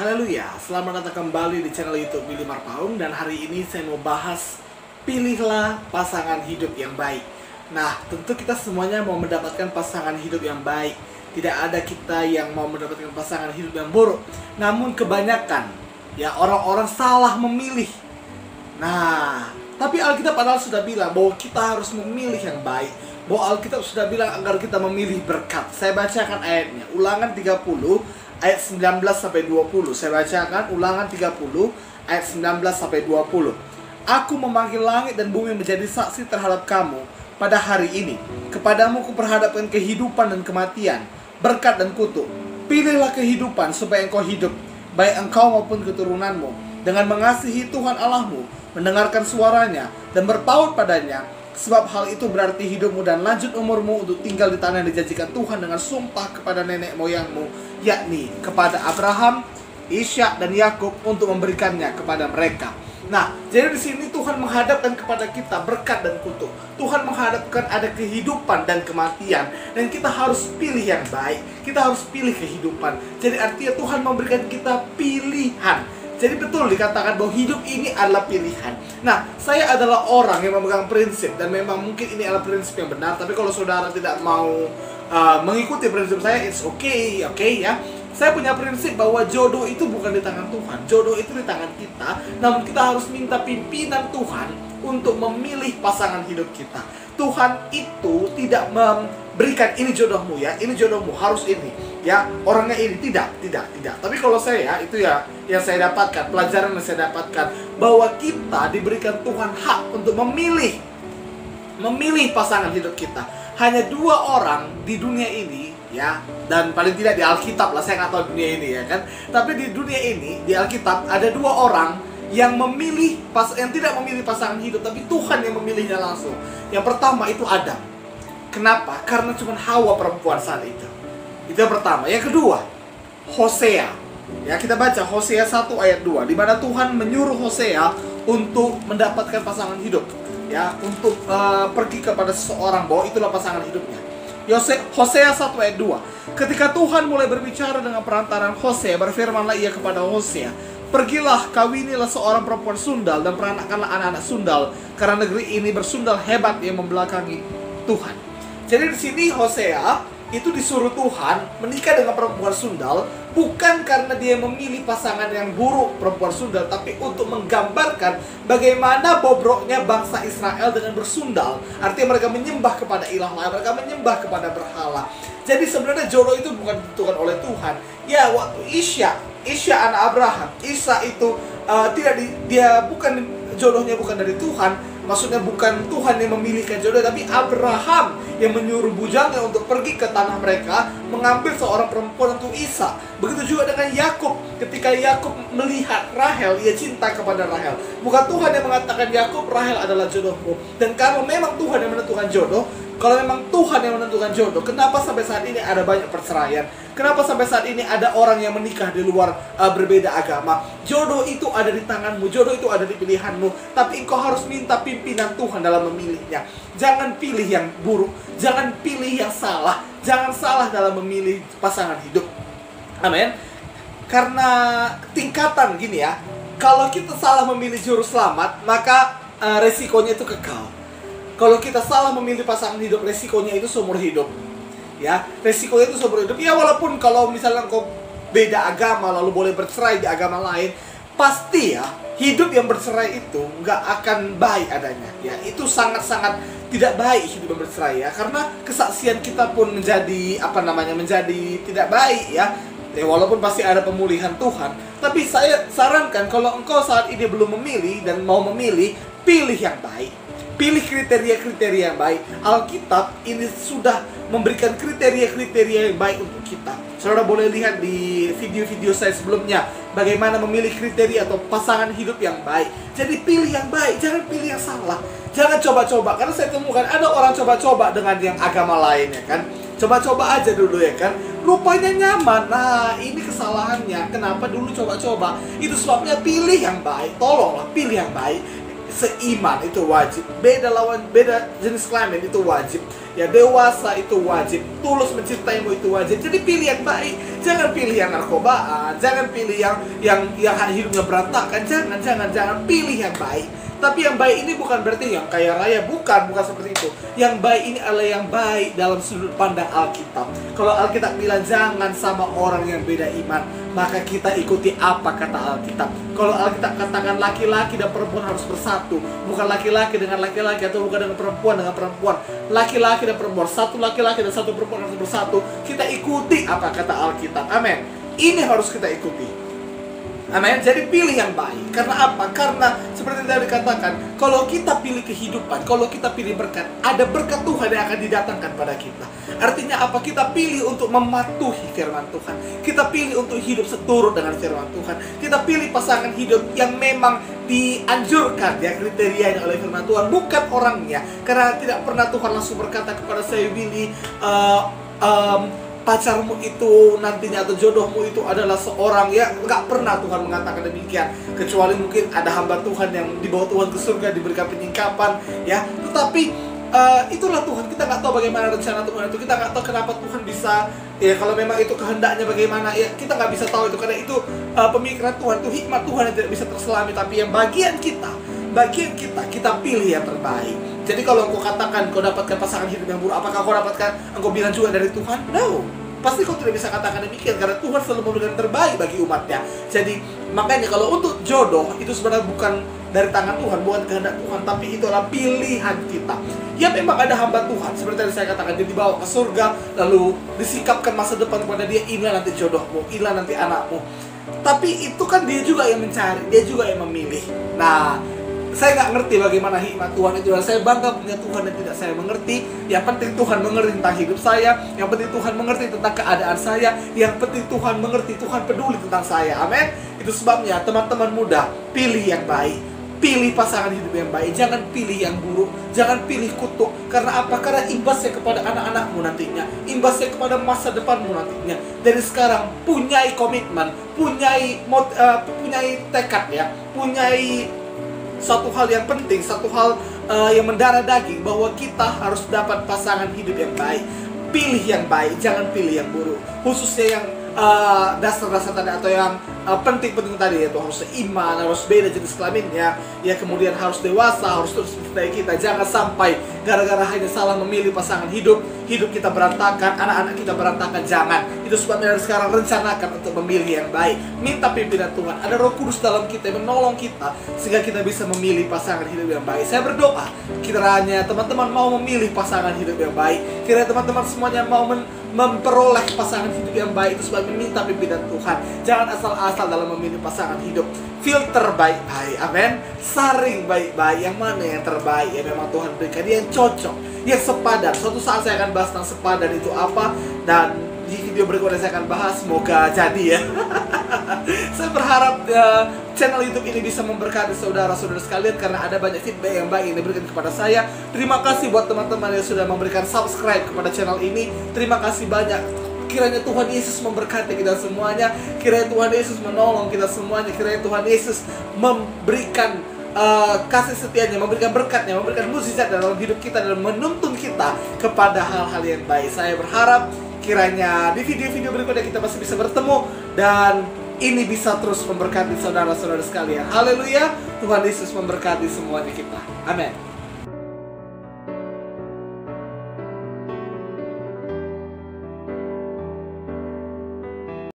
Haleluya, selamat datang kembali di channel YouTube Willy Marpaung. Dan hari ini saya mau bahas pilihlah pasangan hidup yang baik. Nah, tentu kita semuanya mau mendapatkan pasangan hidup yang baik. Tidak ada kita yang mau mendapatkan pasangan hidup yang buruk. Namun kebanyakan ya orang-orang salah memilih. Nah, tapi Alkitab padahal sudah bilang bahwa kita harus memilih yang baik. Bahwa Alkitab sudah bilang agar kita memilih berkat. Saya bacakan ayatnya, Ulangan 30 ayat 19 sampai 20. Saya bacakan Ulangan 30 ayat 19 sampai 20. Aku memanggil langit dan bumi menjadi saksi terhadap kamu pada hari ini. Kepadamu kuperhadapkan kehidupan dan kematian, berkat dan kutuk. Pilihlah kehidupan supaya engkau hidup, baik engkau maupun keturunanmu, dengan mengasihi Tuhan Allahmu, mendengarkan suaranya dan berpaut padanya. Sebab hal itu berarti hidupmu dan lanjut umurmu untuk tinggal di tanah yang dijanjikan Tuhan dengan sumpah kepada nenek moyangmu, yakni kepada Abraham, Ishak dan Yakub, untuk memberikannya kepada mereka. Nah, jadi di sini Tuhan menghadapkan kepada kita berkat dan kutuk. Tuhan menghadapkan ada kehidupan dan kematian, dan kita harus pilih yang baik. Kita harus pilih kehidupan. Jadi artinya Tuhan memberikan kita pilihan. Jadi betul dikatakan bahwa hidup ini adalah pilihan. Nah, saya adalah orang yang memegang prinsip, dan memang mungkin ini adalah prinsip yang benar. Tapi kalau saudara tidak mau mengikuti prinsip saya, it's okay, ya. Saya punya prinsip bahwa jodoh itu bukan di tangan Tuhan. Jodoh itu di tangan kita. Namun kita harus minta pimpinan Tuhan untuk memilih pasangan hidup kita. Tuhan itu tidak memberikan ini jodohmu ya, ini jodohmu harus ini ya, orangnya ini, tidak. Tapi kalau saya itu ya yang saya dapatkan, pelajaran yang saya dapatkan, bahwa kita diberikan Tuhan hak untuk memilih pasangan hidup kita. Hanya 2 orang di dunia ini ya, dan paling tidak di Alkitab lah, saya nggak tahu dunia ini ya kan, tapi di dunia ini di Alkitab ada 2 orang yang tidak memilih pasangan hidup, tapi Tuhan yang memilihnya langsung. Yang pertama itu Adam. Kenapa? Karena cuma Hawa perempuan saat itu. Itu yang pertama. Yang kedua, Hosea. Ya, kita baca Hosea 1 ayat 2, di mana Tuhan menyuruh Hosea untuk mendapatkan pasangan hidup. Ya, untuk pergi kepada seseorang bahwa itulah pasangan hidupnya. Hosea 1 ayat 2. Ketika Tuhan mulai berbicara dengan perantaran Hosea, berfirmanlah ia kepada Hosea, pergilah, kawinilah seorang perempuan sundal dan peranakanlah anak-anak sundal, karena negeri ini bersundal hebat yang membelakangi Tuhan. Jadi di sini Hosea itu disuruh Tuhan menikah dengan perempuan sundal, bukan karena dia memilih pasangan yang buruk perempuan sundal, tapi untuk menggambarkan bagaimana bobroknya bangsa Israel dengan bersundal. Artinya mereka menyembah kepada ilah lain, mereka menyembah kepada berhala. Jadi sebenarnya jodoh itu bukan ditentukan oleh Tuhan. Ya, waktu Ishak anak Abraham, Ishak itu jodohnya bukan dari Tuhan. Maksudnya bukan Tuhan yang memilihkan jodoh, tapi Abraham yang menyuruh bujangnya untuk pergi ke tanah mereka, mengambil seorang perempuan untuk Ishak. Begitu juga dengan Yakub. Ketika Yakub melihat Rahel, ia cinta kepada Rahel. Bukan Tuhan yang mengatakan, Yakub, Rahel adalah jodohmu. Dan kalau memang Tuhan yang menentukan jodoh, kalau memang Tuhan yang menentukan jodoh, kenapa sampai saat ini ada banyak perceraian? Kenapa sampai saat ini ada orang yang menikah di luar berbeda agama? Jodoh itu ada di tanganmu, jodoh itu ada di pilihanmu. Tapi engkau harus minta pimpinan Tuhan dalam memilihnya. Jangan pilih yang buruk, jangan pilih yang salah. Jangan salah dalam memilih pasangan hidup. Amin. Karena tingkatan gini ya, kalau kita salah memilih juru selamat, maka resikonya itu kekal. Kalau kita salah memilih pasangan hidup, resikonya itu seumur hidup. Ya, resikonya itu seumur hidup. Ya, walaupun kalau misalnya kau beda agama lalu boleh bercerai di agama lain, pasti ya hidup yang bercerai itu nggak akan baik adanya. Ya, itu sangat-sangat tidak baik hidup yang bercerai ya, karena kesaksian kita pun menjadi menjadi tidak baik ya. Ya, walaupun pasti ada pemulihan Tuhan, tapi saya sarankan kalau engkau saat ini belum memilih dan mau memilih, pilih yang baik. Pilih kriteria-kriteria yang baik. Alkitab ini sudah memberikan kriteria-kriteria yang baik untuk kita. Saudara boleh lihat di video-video saya sebelumnya bagaimana memilih kriteria atau pasangan hidup yang baik. Jadi pilih yang baik, jangan pilih yang salah. Jangan coba-coba, karena saya temukan ada orang coba-coba dengan yang agama lain ya kan. Coba-coba aja dulu ya kan, rupanya nyaman. Nah, ini kesalahannya. Kenapa dulu coba-coba? Itu sebabnya pilih yang baik. Tolonglah pilih yang baik. Seiman itu wajib, beda jenis kelamin itu wajib. Ya dewasa itu wajib, tulus mencintaimu itu wajib. Jadi pilih yang baik, jangan pilih yang narkobaan, jangan pilih yang hidupnya berantakan, jangan pilih yang baik. Tapi yang baik ini bukan berarti yang kaya raya, bukan seperti itu. Yang baik ini adalah yang baik dalam sudut pandang Alkitab. Kalau Alkitab bilang jangan sama orang yang beda iman, maka kita ikuti apa kata Alkitab. Kalau Alkitab katakan laki-laki dan perempuan harus bersatu, bukan laki-laki dengan laki-laki atau bukan dengan perempuan, laki-laki dan perempuan, satu laki-laki dan satu perempuan harus bersatu. Kita ikuti apa kata Alkitab. Amin. Ini harus kita ikuti. Amin. Jadi pilih yang baik. Karena apa? Karena seperti yang tadi dikatakan, kalau kita pilih kehidupan, kalau kita pilih berkat, ada berkat Tuhan yang akan didatangkan pada kita. Artinya apa? Kita pilih untuk mematuhi firman Tuhan. Kita pilih untuk hidup seturut dengan firman Tuhan. Kita pilih pasangan hidup yang memang dianjurkan ya kriterianya oleh firman Tuhan, bukan orangnya. Karena tidak pernah Tuhan langsung berkata kepada saya, Willy, pacarmu itu nantinya atau jodohmu itu adalah seorang, ya nggak pernah Tuhan mengatakan demikian, kecuali mungkin ada hamba Tuhan yang dibawa Tuhan ke surga diberikan penyingkapan ya. Tetapi itulah Tuhan, kita nggak tahu bagaimana rencana Tuhan itu, kita nggak tahu kenapa Tuhan bisa ya, kalau memang itu kehendaknya bagaimana ya, kita nggak bisa tahu itu, karena itu pemikiran Tuhan, itu hikmat Tuhan yang tidak bisa terselami. Tapi yang bagian kita pilih yang terbaik. Jadi kalau engkau katakan kau dapatkan pasangan hidup yang buruk, apakah kau dapatkan, engkau bilang juga dari Tuhan? No, pasti kau tidak bisa katakan demikian, karena Tuhan selalu memberikan yang terbaik bagi umatnya. Jadi makanya kalau untuk jodoh itu sebenarnya bukan dari tangan Tuhan, bukan kehendak Tuhan, tapi itu adalah pilihan kita. Ya memang ada hamba Tuhan, seperti yang saya katakan, dia dibawa ke surga, lalu disikapkan masa depan kepada dia, inilah nanti jodohmu, inilah nanti anakmu. Tapi itu kan dia juga yang mencari, dia juga yang memilih. Nah, saya nggak ngerti bagaimana hikmat Tuhan itu, dan saya bangga punya Tuhan yang tidak saya mengerti. Yang penting Tuhan mengerti tentang hidup saya, yang penting Tuhan mengerti tentang keadaan saya, yang penting Tuhan mengerti, Tuhan peduli tentang saya. Amin. Itu sebabnya teman-teman muda, pilih yang baik, pilih pasangan hidup yang baik, jangan pilih yang buruk, jangan pilih kutuk. Karena apa? Karena imbasnya kepada anak-anakmu nantinya, imbasnya kepada masa depanmu nantinya. Dari sekarang punyai komitmen, punyai tekad ya, punyai satu hal yang penting, satu hal yang mendarah daging, bahwa kita harus dapat pasangan hidup yang baik. Pilih yang baik, jangan pilih yang buruk. Khususnya yang dasar-dasar tadi, atau yang penting-penting tadi, yaitu harus seiman, harus beda jenis kelaminnya, ya kemudian harus dewasa, harus terus mencintai kita. Jangan sampai gara-gara hanya salah memilih pasangan hidup kita berantakan, anak-anak kita berantakan. Jangan. Itu sebabnya dari sekarang rencanakan untuk memilih yang baik. Minta pimpinan Tuhan. Ada Roh Kudus dalam kita yang menolong kita sehingga kita bisa memilih pasangan hidup yang baik. Saya berdoa kiranya teman-teman mau memilih pasangan hidup yang baik. Kiranya teman-teman semuanya mau memperoleh pasangan hidup yang baik. Itu sebabnya minta pimpinan Tuhan. Jangan asal-asal dalam memilih pasangan hidup. Filter baik-baik, amin. Saring baik-baik, yang mana yang terbaik, yang memang Tuhan berikan, yang cocok, yang sepadan. Suatu saat saya akan bahas tentang sepadan itu apa, dan di video berikutnya saya akan bahas. Semoga jadi ya. Saya berharap channel YouTube ini bisa memberkati saudara-saudara sekalian, karena ada banyak feedback yang baik yang diberikan kepada saya. Terima kasih buat teman-teman yang sudah memberikan subscribe kepada channel ini. Terima kasih banyak. Kiranya Tuhan Yesus memberkati kita semuanya. Kiranya Tuhan Yesus menolong kita semuanya. Kiranya Tuhan Yesus memberikan kasih setianya, memberikan berkatnya, memberikan mukjizat dalam hidup kita, dan menuntun kita kepada hal-hal yang baik. Saya berharap kiranya di video-video berikutnya kita masih bisa bertemu, dan ini bisa terus memberkati saudara-saudara sekalian. Haleluya. Tuhan Yesus memberkati semuanya kita. Amin.